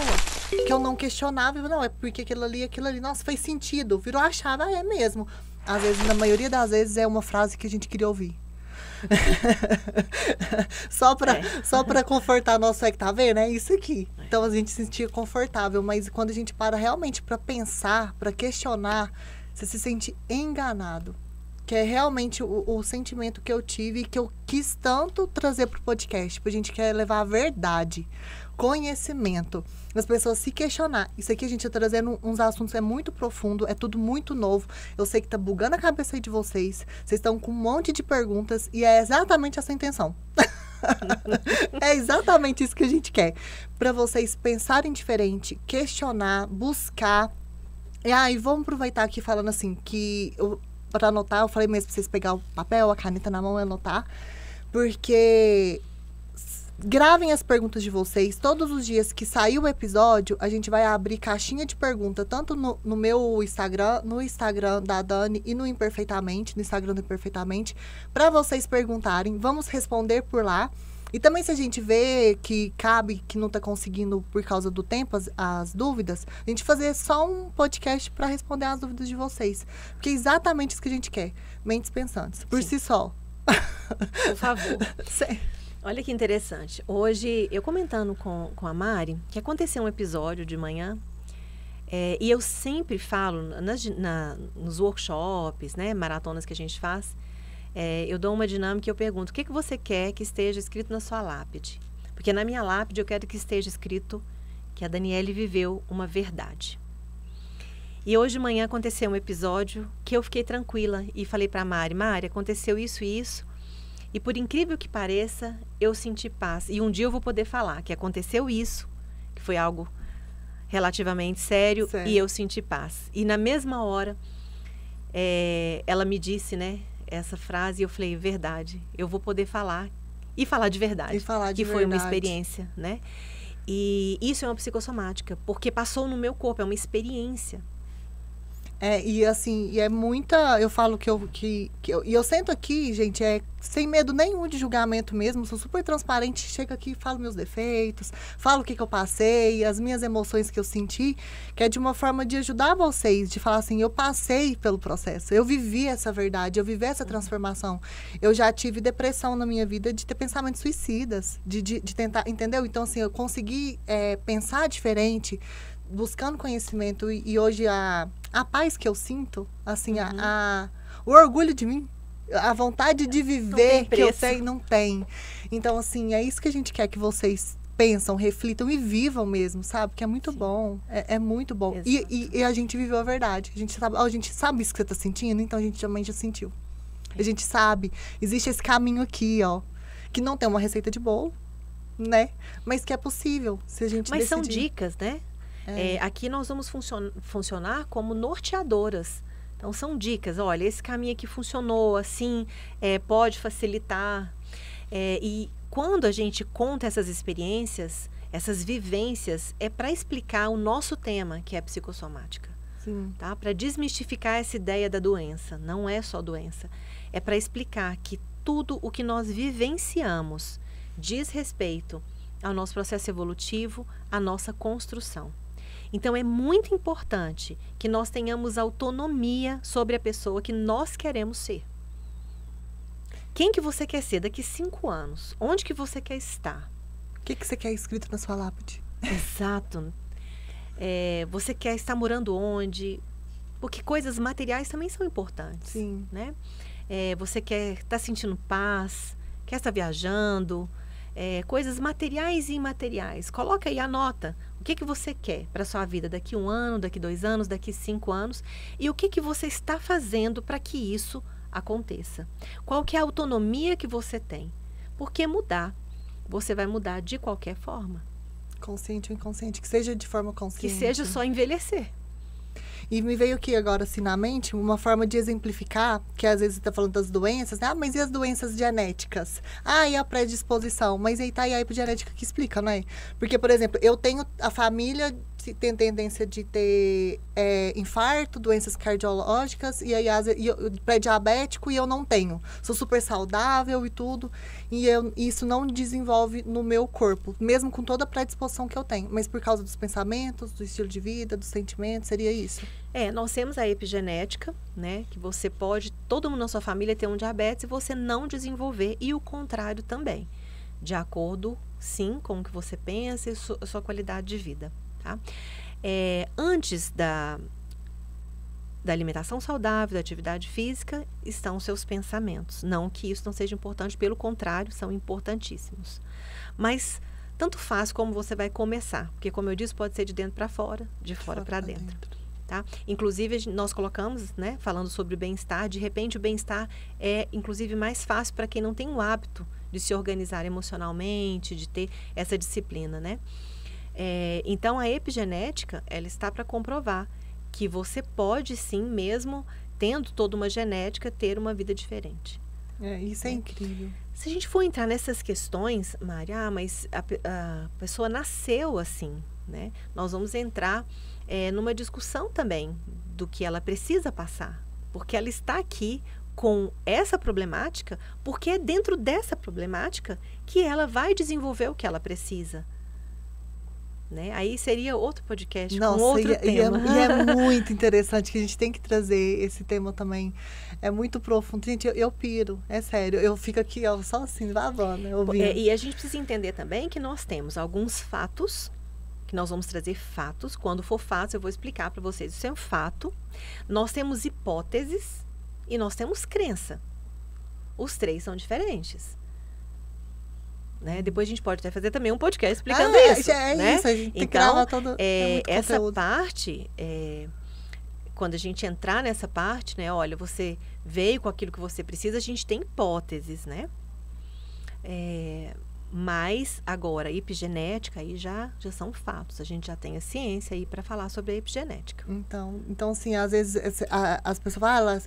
Que eu não questionava. Não, é porque aquilo ali, nossa, faz sentido. Virou a chave, é mesmo. Às vezes, na maioria das vezes, é uma frase que a gente queria ouvir. Só pra confortar nosso que tá vendo, é isso aqui. Então a gente se sentia confortável, mas quando a gente para realmente pra pensar, pra questionar, você se sente enganado. Que é realmente o sentimento que eu tive e que eu quis tanto trazer pro podcast. A gente quer levar a verdade, conhecimento, as pessoas se questionar. Isso aqui a gente tá trazendo uns assuntos, é muito profundo, é tudo muito novo. Eu sei que tá bugando a cabeça aí de vocês. Vocês estão com um monte de perguntas e é exatamente essa a intenção. É exatamente isso que a gente quer. Para vocês pensarem diferente, questionar, buscar. E vamos aproveitar aqui falando assim, que para anotar, eu falei mesmo pra vocês pegar o papel, a caneta na mão e anotar, porque gravem as perguntas de vocês. Todos os dias que sair o episódio, a gente vai abrir caixinha de pergunta, tanto no meu Instagram, no Instagram da Dani e no Imperfeitamente, no Instagram do Imperfeitamente, para vocês perguntarem. Vamos responder por lá. E também se a gente vê que cabe, que não tá conseguindo por causa do tempo, as dúvidas, a gente fazer só um podcast para responder as dúvidas de vocês. Porque é exatamente isso que a gente quer. Mentes pensantes. Por si só. Por favor. Sim. Olha que interessante. Hoje, eu comentando com a Mari, que aconteceu um episódio de manhã, e eu sempre falo nos workshops, né, maratonas que a gente faz, eu dou uma dinâmica e eu pergunto, o que você quer que esteja escrito na sua lápide? Porque na minha lápide eu quero que esteja escrito que a Daniele viveu uma verdade. E hoje de manhã aconteceu um episódio que eu fiquei tranquila e falei para a Mari, aconteceu isso e isso, e por incrível que pareça, eu senti paz. E um dia eu vou poder falar que aconteceu isso, que foi algo relativamente sério, e eu senti paz. E na mesma hora, ela me disse, né, essa frase, e eu falei, verdade, eu vou poder falar, e falar de verdade. Que foi uma experiência, né? E isso é uma psicossomática, porque passou no meu corpo, é uma experiência. E assim, e é muita, eu falo e eu sento aqui, gente, sem medo nenhum de julgamento mesmo, sou super transparente, chego aqui, falo meus defeitos, falo o que eu passei, as minhas emoções que eu senti, que é de uma forma de ajudar vocês, de falar assim, eu passei pelo processo, eu vivi essa verdade, eu vivi essa transformação, eu já tive depressão na minha vida, de ter pensamentos suicidas, de tentar, entendeu? Então assim, eu consegui pensar diferente, buscando conhecimento, e hoje a paz que eu sinto, assim, o orgulho de mim, a vontade de viver que eu tenho, não tem. Então, assim, é isso que a gente quer que vocês pensam, reflitam e vivam mesmo, sabe? Que é muito bom, é muito bom. E a gente viveu a verdade, a gente sabe isso que você tá sentindo, então a gente também já sentiu. A gente sabe, existe esse caminho aqui, ó, que não tem uma receita de bolo, né? Mas que é possível, se a gente decidir. São dicas, né? Aqui nós vamos funcionar como norteadoras. Então, são dicas. Olha, esse caminho aqui funcionou, assim, pode facilitar. E quando a gente conta essas experiências, essas vivências, é para explicar o nosso tema, que é a psicossomática. Sim. Tá? Para desmistificar essa ideia da doença. Não é só doença. É para explicar que tudo o que nós vivenciamos diz respeito ao nosso processo evolutivo, à nossa construção. Então, é muito importante que nós tenhamos autonomia sobre a pessoa que nós queremos ser. Quem que você quer ser daqui 5 anos? Onde que você quer estar? O que você quer escrito na sua lápide? Exato. Você quer estar morando onde? Porque coisas materiais também são importantes. Sim. Né? Você quer estar sentindo paz? Quer estar viajando? Coisas materiais e imateriais. Coloca aí, anota. O que você quer para a sua vida daqui 1 ano, daqui 2 anos, daqui 5 anos. E o que você está fazendo para que isso aconteça. Qual que é a autonomia que você tem. Porque mudar, você vai mudar de qualquer forma. Consciente ou inconsciente, que seja de forma consciente. Que seja só envelhecer. E me veio aqui agora, assim, na mente, uma forma de exemplificar, que às vezes você está falando das doenças, né? Mas e as doenças genéticas? E a predisposição? Mas aí tá aí a epigenética que explica, não é? Porque, por exemplo, eu tenho a família tem tendência de ter infarto, doenças cardiológicas, e aí pré-diabético, e eu não tenho. Sou super saudável e tudo, e isso não desenvolve no meu corpo, mesmo com toda a predisposição que eu tenho. Mas por causa dos pensamentos, do estilo de vida, dos sentimentos, seria isso? Nós temos a epigenética, né? Que você pode, todo mundo na sua família ter um diabetes e você não desenvolver, e o contrário também. De acordo, sim, com o que você pensa e sua qualidade de vida, tá? Antes da alimentação saudável, da atividade física, estão os seus pensamentos. Não que isso não seja importante, pelo contrário, são importantíssimos. Mas tanto faz como você vai começar, porque, como eu disse, pode ser de dentro para fora, de fora para dentro. Tá? Inclusive, nós colocamos, né, falando sobre o bem-estar, de repente o bem-estar é, inclusive, mais fácil para quem não tem o hábito de se organizar emocionalmente, de ter essa disciplina, né? Então, a epigenética, ela está para comprovar que você pode, sim, mesmo tendo toda uma genética, ter uma vida diferente. Isso é incrível. Se a gente for entrar nessas questões, Mari, mas a pessoa nasceu assim, né? Nós vamos entrar numa discussão também do que ela precisa passar, porque ela está aqui com essa problemática, porque é dentro dessa problemática que ela vai desenvolver o que ela precisa. Né? Aí seria outro podcast com outro tema. E é muito interessante, que a gente tem que trazer esse tema também. É muito profundo. Gente, eu piro, é sério. Eu fico aqui só assim, babando, ouvindo. E a gente precisa entender também que nós temos alguns fatos, que nós vamos trazer fatos. Quando for fatos, eu vou explicar para vocês. Isso é um fato. Nós temos hipóteses e nós temos crença. Os três são diferentes. Né? Depois a gente pode até fazer também um podcast explicando isso. Né? Isso, a gente tem que gravar todo essa parte, quando a gente entrar nessa parte, né? Olha, você veio com aquilo que você precisa, a gente tem hipóteses, né? Mas agora, epigenética, aí já são fatos. A gente já tem a ciência aí para falar sobre a epigenética. Então, assim, às vezes as pessoas falam,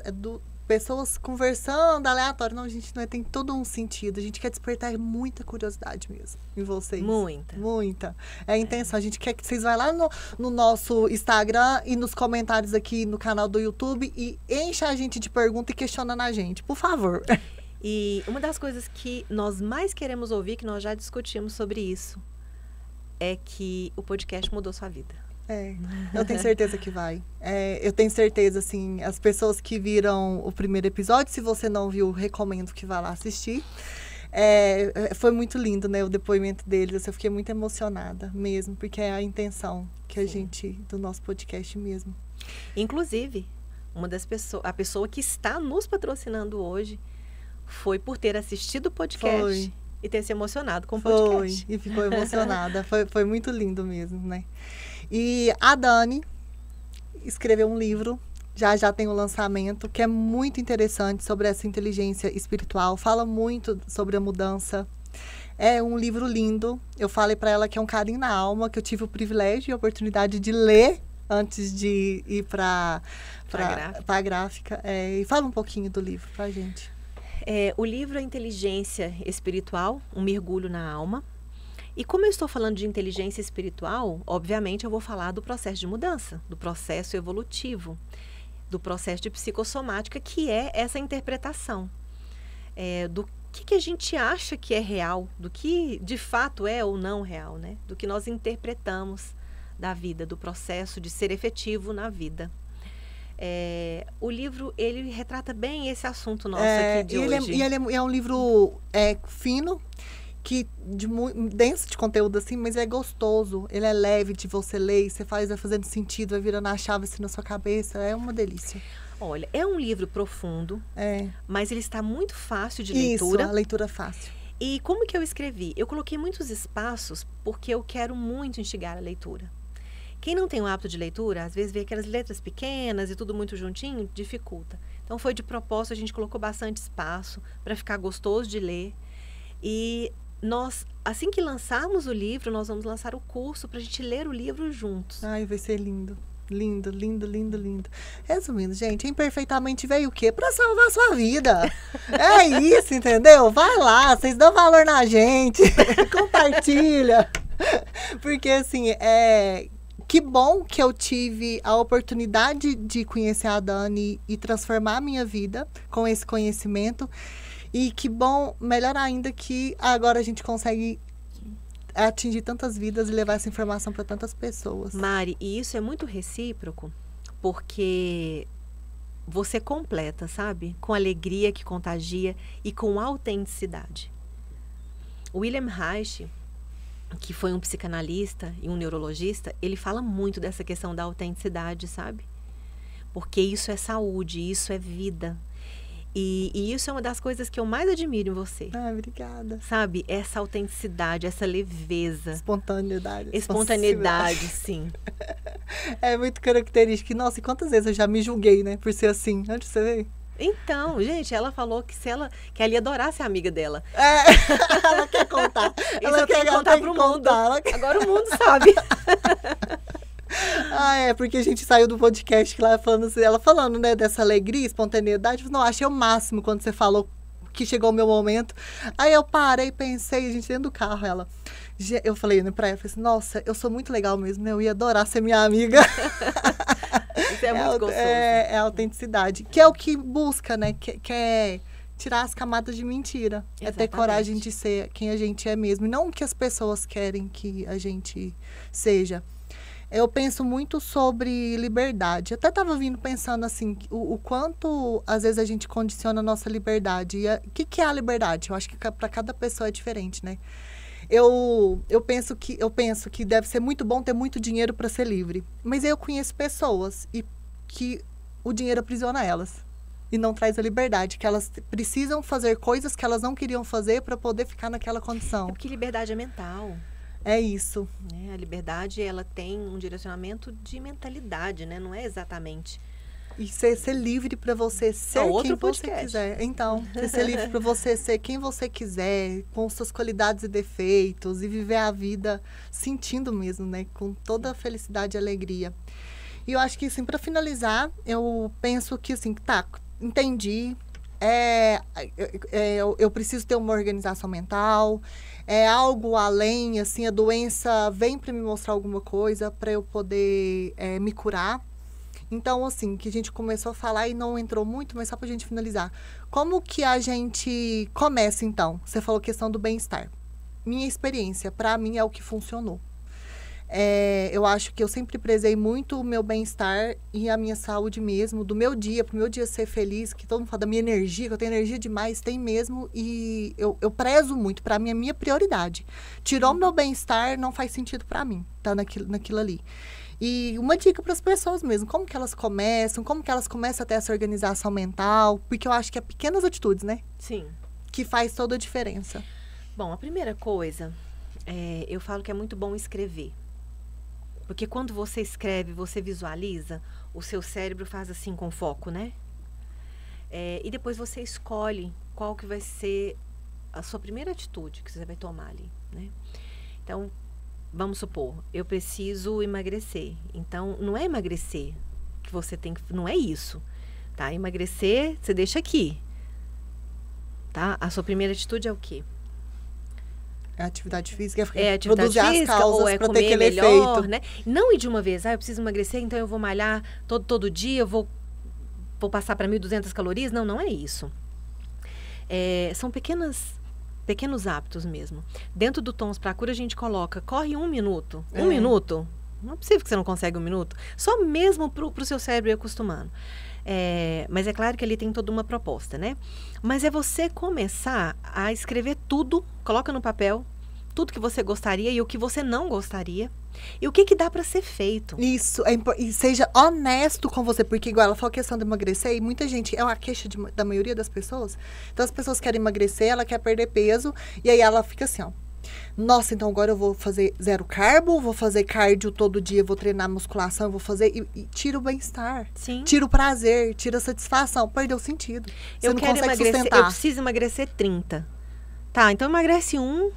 pessoas conversando aleatório. Não, gente, tem todo um sentido. A gente quer despertar muita curiosidade mesmo em vocês. Muita. É a intenção. A gente quer que vocês vão lá no nosso Instagram e nos comentários aqui no canal do YouTube e encha a gente de pergunta e questionando a gente, por favor. E uma das coisas que nós mais queremos ouvir, que nós já discutimos sobre isso, é que o podcast mudou sua vida. Eu tenho certeza que vai. Eu tenho certeza, assim, as pessoas que viram o primeiro episódio, se você não viu, recomendo que vá lá assistir. Foi muito lindo, né, o depoimento deles. Eu fiquei muito emocionada mesmo, porque é a intenção que a gente, do nosso podcast mesmo. Inclusive, a pessoa que está nos patrocinando hoje foi por ter assistido o podcast e ter se emocionado com o podcast. E ficou emocionada. Foi muito lindo mesmo, né? E a Dani escreveu um livro, já tem o lançamento, que é muito interessante sobre essa inteligência espiritual. Fala muito sobre a mudança. É um livro lindo. Eu falei para ela que é um carinho na alma, que eu tive o privilégio e a oportunidade de ler antes de ir para a gráfica. E fala um pouquinho do livro pra gente. O livro é Inteligência Espiritual, um mergulho na alma. E como eu estou falando de inteligência espiritual, obviamente eu vou falar do processo de mudança, do processo evolutivo, do processo de psicossomática, que é essa interpretação do que a gente acha que é real, do que de fato é ou não real, né? Do que nós interpretamos da vida, do processo de ser efetivo na vida. O livro, ele retrata bem esse assunto nosso aqui de hoje. E ele é um livro fino, que denso de conteúdo, assim, mas é gostoso. Ele é leve de você ler, você vai fazendo sentido, vai virando a chave assim na sua cabeça. É uma delícia. Olha, é um livro profundo, mas ele está muito fácil de leitura. Isso, a leitura fácil. E como que eu escrevi? Eu coloquei muitos espaços porque eu quero muito instigar a leitura. Quem não tem o hábito de leitura, às vezes vê aquelas letras pequenas e tudo muito juntinho, dificulta. Então foi de propósito, a gente colocou bastante espaço para ficar gostoso de ler. E nós, assim que lançarmos o livro, nós vamos lançar o curso para a gente ler o livro juntos. Ai, vai ser lindo. Lindo, lindo, lindo, lindo. Resumindo, gente, imperfeitamente veio o quê? Pra salvar a sua vida. É isso, entendeu? Vai lá, vocês dão valor na gente. Compartilha. Porque, assim, que bom que eu tive a oportunidade de conhecer a Dani e transformar a minha vida com esse conhecimento. E que bom, melhor ainda, que agora a gente consegue atingir tantas vidas e levar essa informação para tantas pessoas. Mari, e isso é muito recíproco, porque você completa, sabe? Com alegria que contagia e com autenticidade. William Reich, que foi um psicanalista e um neurologista, ele fala muito dessa questão da autenticidade, sabe? Porque isso é saúde, isso é vida. E isso é uma das coisas que eu mais admiro em você. Ah, obrigada. Sabe? Essa autenticidade, essa leveza. Espontaneidade. Espontaneidade, sim. É muito característico. Nossa, e quantas vezes eu já me julguei, né? Por ser assim. Onde você veio? Então, gente, ela falou que que ela ia adorar ser amiga dela. Ela quer contar. Ela quer contar pro mundo. Agora o mundo sabe. Porque a gente saiu do podcast lá ela falando, né, dessa alegria, espontaneidade. Não, achei o máximo quando você falou que chegou o meu momento. Aí eu parei, pensei, a gente dentro do carro, eu falei, né, pra ela, falei assim, nossa, eu sou muito legal mesmo, né? Eu ia adorar ser minha amiga. Isso é muito gostoso. É a autenticidade, que é o que busca, né? Que é tirar as camadas de mentira. Exatamente. É ter coragem de ser quem a gente é mesmo. E não o que as pessoas querem que a gente seja. Eu penso muito sobre liberdade. Eu até estava vindo pensando assim, o quanto às vezes a gente condiciona a nossa liberdade. E o que é a liberdade? Eu acho que para cada pessoa é diferente, né? Eu penso que deve ser muito bom ter muito dinheiro para ser livre. Mas eu conheço pessoas que o dinheiro aprisiona elas. E não traz a liberdade. Que elas precisam fazer coisas que elas não queriam fazer para poder ficar naquela condição. É porque liberdade é mental. É isso. A liberdade, ela tem um direcionamento de mentalidade, né? Não é exatamente. E ser livre para você ser quem você quiser. Então, ser livre para você ser quem você quiser, com suas qualidades e defeitos, e viver a vida sentindo mesmo, né? Com toda a felicidade e alegria. E eu acho que, assim, para finalizar, eu penso que, assim, tá, entendi. Eu preciso ter uma organização mental, é algo além, assim, a doença vem para me mostrar alguma coisa para eu poder me curar. Então, assim, que a gente começou a falar e não entrou muito, mas só para a gente finalizar. Como que a gente começa, então? Você falou questão do bem-estar. Minha experiência, para mim, é o que funcionou. Eu acho que eu sempre prezei muito o meu bem-estar e a minha saúde mesmo, do meu dia, pro meu dia ser feliz, que todo mundo fala da minha energia, que eu tenho energia demais, tem mesmo, e eu prezo muito, para mim é minha prioridade. Tirou o meu bem-estar, não faz sentido para mim, tá naquilo ali. E uma dica para as pessoas mesmo, como que elas começam a ter essa organização mental, porque eu acho que é pequenas atitudes, né? Sim. Que faz toda a diferença. Bom, a primeira coisa, eu falo que é muito bom escrever. Porque quando você escreve, você visualiza, o seu cérebro faz assim com foco, né? E depois você escolhe qual que vai ser a sua primeira atitude que você vai tomar ali, né? Então, vamos supor, eu preciso emagrecer. Então, não é emagrecer que você tem que... Não é isso, tá? Emagrecer, você deixa aqui, tá? A sua primeira atitude é o quê? É atividade física, atividade física, ou é comer melhor, né? Não ir de uma vez, eu preciso emagrecer, então eu vou malhar todo dia, eu vou passar para 1.200 calorias. Não é isso. São pequenos hábitos mesmo. Dentro do Tons para a Cura, a gente coloca, corre 1 minuto. 1 minuto? Não é possível que você não consiga 1 minuto. Só mesmo pro seu cérebro ir acostumando. Mas é claro que ele tem toda uma proposta, né? Mas é você começar a escrever tudo, coloca no papel, tudo que você gostaria e o que você não gostaria. E o que dá para ser feito. Isso, e seja honesto com você, porque igual ela falou a questão de emagrecer, e muita gente, é uma queixa da maioria das pessoas. Então as pessoas querem emagrecer, ela quer perder peso, e aí ela fica assim, ó. Nossa, então agora eu vou fazer 0 carbo, vou fazer cardio todo dia, vou treinar musculação, vou fazer... E tira o bem-estar. Sim. Tira o prazer, tira a satisfação. Perdeu o sentido. Você eu não quero consegue emagrecer, sustentar. eu preciso emagrecer 30. Tá, então emagrece 1.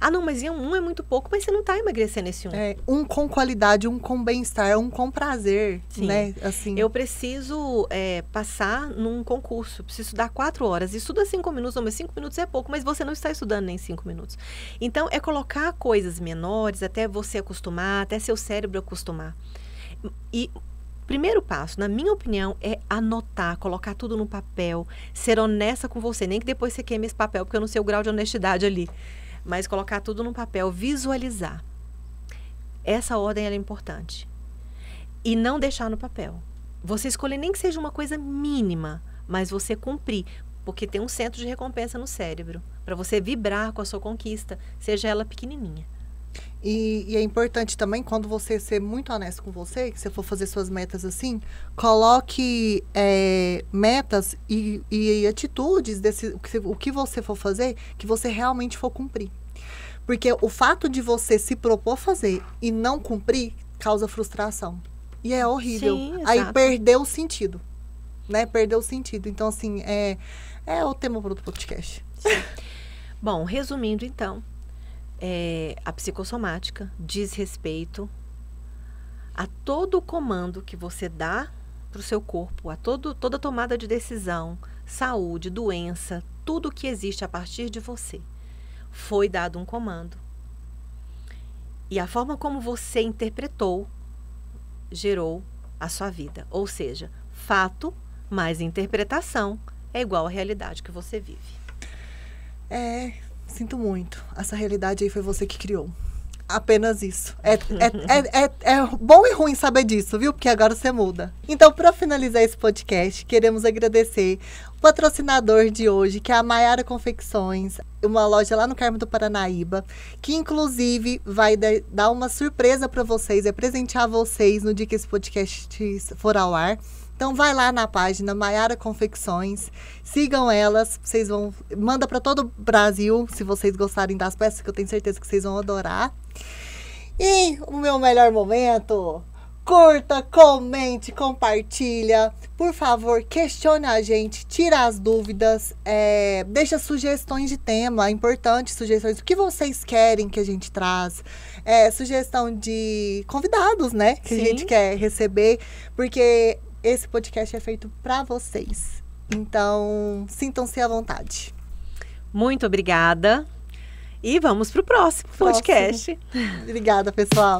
Ah, não, mas um é muito pouco, mas você não está emagrecendo esse um. Um com qualidade, um com bem-estar, um com prazer, Sim. né? Assim. Eu preciso passar num concurso, preciso estudar 4 horas. Estuda 5 minutos, não, mas 5 minutos é pouco, mas você não está estudando nem 5 minutos. Então, é colocar coisas menores até você acostumar, até seu cérebro acostumar. E primeiro passo, na minha opinião, é anotar, colocar tudo no papel, ser honesta com você. Nem que depois você queime esse papel, porque eu não sei o grau de honestidade ali. Mas colocar tudo no papel, visualizar. Essa ordem ela é importante. E não deixar no papel. Você escolher nem que seja uma coisa mínima, mas você cumprir. Porque tem um centro de recompensa no cérebro. Para você vibrar com a sua conquista, seja ela pequenininha. E é importante também, quando você ser muito honesto com você, que você for fazer suas metas assim, coloque metas e atitudes, o que você for fazer, que você realmente for cumprir. Porque o fato de você se propor fazer e não cumprir, causa frustração. E é horrível. Sim, aí exato. perdeu o sentido. Né? Perdeu o sentido. Então, assim, é o tema para o podcast. Bom, resumindo então, a psicossomática diz respeito a todo o comando que você dá para o seu corpo, a toda tomada de decisão, saúde, doença, tudo que existe a partir de você. Foi dado um comando. E a forma como você interpretou gerou a sua vida. Ou seja, fato mais interpretação é igual à realidade que você vive. Sinto muito. Essa realidade aí foi você que criou. Apenas isso. É bom e ruim saber disso, viu? Porque agora você muda. Então, para finalizar esse podcast, queremos agradecer o patrocinador de hoje, que é a Maiara Confecções, uma loja lá no Carmo do Paranaíba, que inclusive vai dar uma surpresa para vocês, presentear vocês no dia que esse podcast for ao ar. Então vai lá na página Maiara Confecções, sigam elas, vocês vão, manda para todo o Brasil, se vocês gostarem das peças, que eu tenho certeza que vocês vão adorar. E o meu melhor momento, curta, comente, compartilha, por favor, questione a gente, tira as dúvidas, deixa sugestões de tema, importantes sugestões, o que vocês querem que a gente traz, sugestão de convidados, né, que Sim. a gente quer receber, porque esse podcast é feito para vocês. Então, sintam-se à vontade. Muito obrigada. E vamos para o próximo podcast. Obrigada, pessoal.